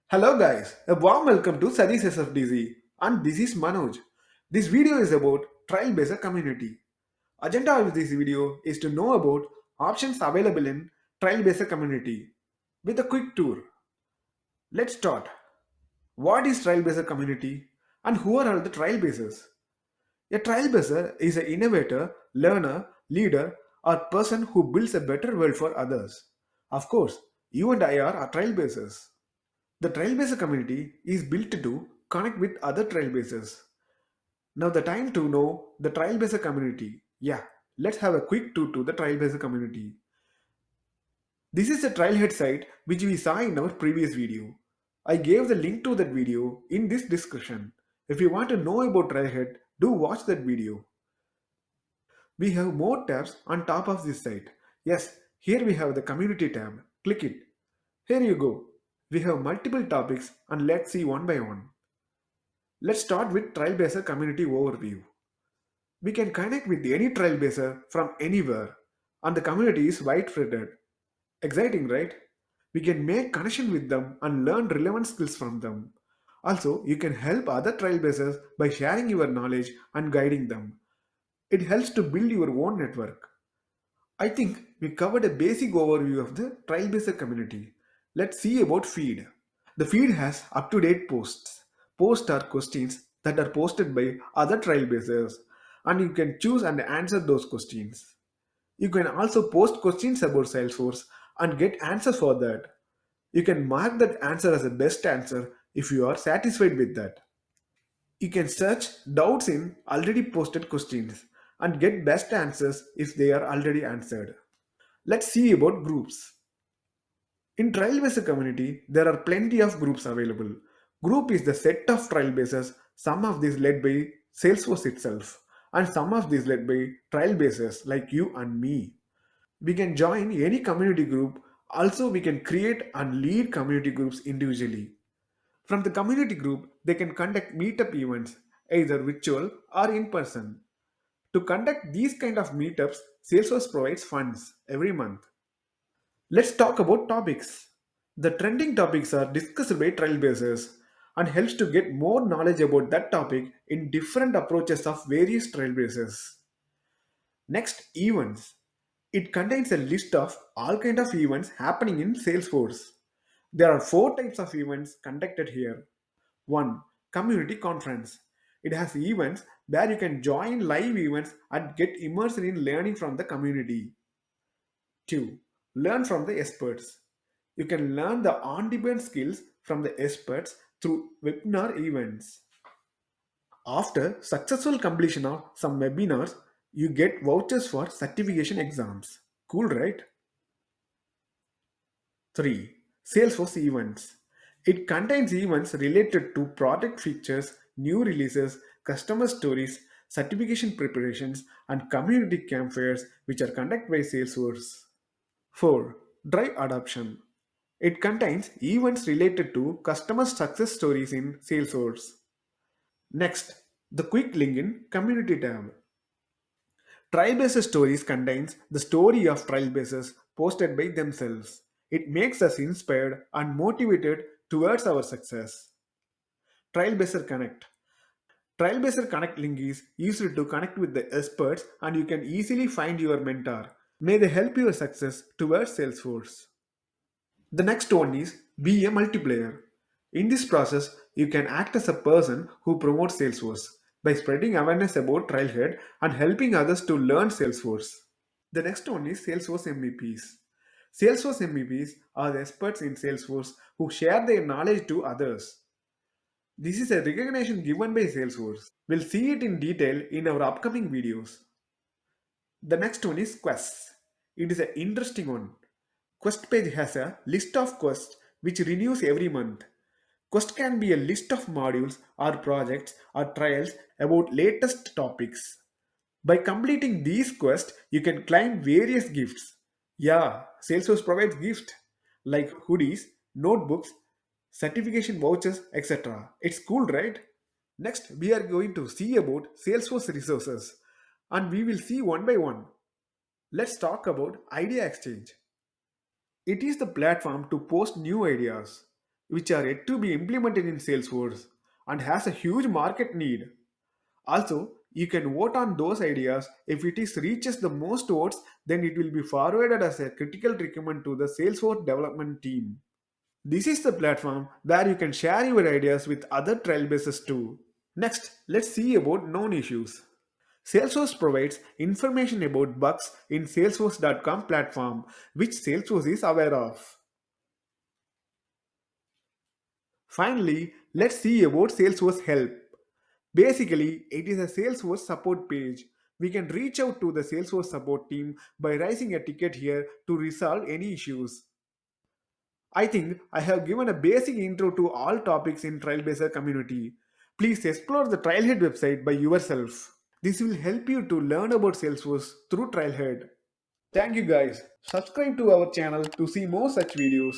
Hello guys, a warm welcome to Sadis SFDZ and this is Manoj. This video is about Trailblazer Community. Agenda of this video is to know about options available in Trailblazer Community with a quick tour. Let's start. What is Trailblazer Community and who are all the Trailblazers? A Trailblazer is an innovator, learner, leader or person who builds a better world for others. Of course, you and I are Trailblazers. The Trailblazer community is built to connect with other Trailblazers. Now the time to know the Trailblazer community. Yeah, let's have a quick tour to the Trailblazer community. This is a Trailhead site which we saw in our previous video. I gave the link to that video in this description. If you want to know about Trailhead, do watch that video. We have more tabs on top of this site. Yes, here we have the community tab. Click it. Here you go. We have multiple topics and let's see one by one. Let's start with Trailblazer community overview. We can connect with any Trailblazer from anywhere and the community is widespread. Exciting, right? We can make connection with them and learn relevant skills from them. Also, you can help other Trailblazers by sharing your knowledge and guiding them. It helps to build your own network. I think we covered a basic overview of the Trailblazer community. Let's see about feed. The feed has up-to-date posts. Posts are questions that are posted by other Trailblazers and you can choose and answer those questions. You can also post questions about Salesforce and get answers for that. You can mark that answer as a best answer if you are satisfied with that. You can search doubts in already posted questions and get best answers if they are already answered. Let's see about groups. In Trailblazer community, there are plenty of groups available. Group is the set of Trailblazers, some of these led by Salesforce itself, and some of these led by Trailblazers like you and me. We can join any community group. Also, we can create and lead community groups individually. From the community group, they can conduct meetup events, either virtual or in person. To conduct these kind of meetups, Salesforce provides funds every month. Let's talk about topics. The trending topics are discussed by Trailblazers and helps to get more knowledge about that topic in different approaches of various Trailblazers. Next, events. It contains a list of all kind of events happening in Salesforce. There are four types of events conducted here. 1. Community conference. It has events where you can join live events and get immersed in learning from the community. 2. Learn from the experts. You can learn the on-demand skills from the experts through webinar events. After successful completion of some webinars, you get vouchers for certification exams. Cool, right? 3. Salesforce events. It contains events related to product features, new releases, customer stories, certification preparations, and community campfires which are conducted by Salesforce. 4. Drive adoption. It contains events related to customer success stories in Salesforce. Next, the quick link in Community tab. Trailblazer Stories contains the story of Trailblazers posted by themselves. It makes us inspired and motivated towards our success. Trailblazer Connect. Trailblazer Connect link is used to connect with the experts and you can easily find your mentor. May they help your success towards Salesforce. The next one is be a multiplayer. In this process, you can act as a person who promotes Salesforce by spreading awareness about Trailhead and helping others to learn Salesforce. The next one is Salesforce MVPs. Salesforce MVPs are the experts in Salesforce who share their knowledge to others. This is a recognition given by Salesforce. We'll see it in detail in our upcoming videos. The next one is quests. It is an interesting one. Quest page has a list of quests which renews every month. Quest can be a list of modules or projects or trials about latest topics. By completing these quests, you can claim various gifts. Yeah, Salesforce provides gifts like hoodies, notebooks, certification vouchers, etc. It's cool, right? Next, we are going to see about Salesforce resources and we will see one by one. Let's talk about Idea Exchange. It is the platform to post new ideas, which are yet to be implemented in Salesforce and has a huge market need. Also, you can vote on those ideas. If it is reaches the most votes, then it will be forwarded as a critical recommend to the Salesforce development team. This is the platform where you can share your ideas with other Trailblazers too. Next, let's see about known issues. Salesforce provides information about bugs in salesforce.com platform, which Salesforce is aware of. Finally, let's see about Salesforce Help. Basically, it is a Salesforce support page. We can reach out to the Salesforce support team by raising a ticket here to resolve any issues. I think I have given a basic intro to all topics in Trailblazer community. Please explore the Trailhead website by yourself. This will help you to learn about Salesforce through Trailhead. Thank you guys. Subscribe to our channel to see more such videos.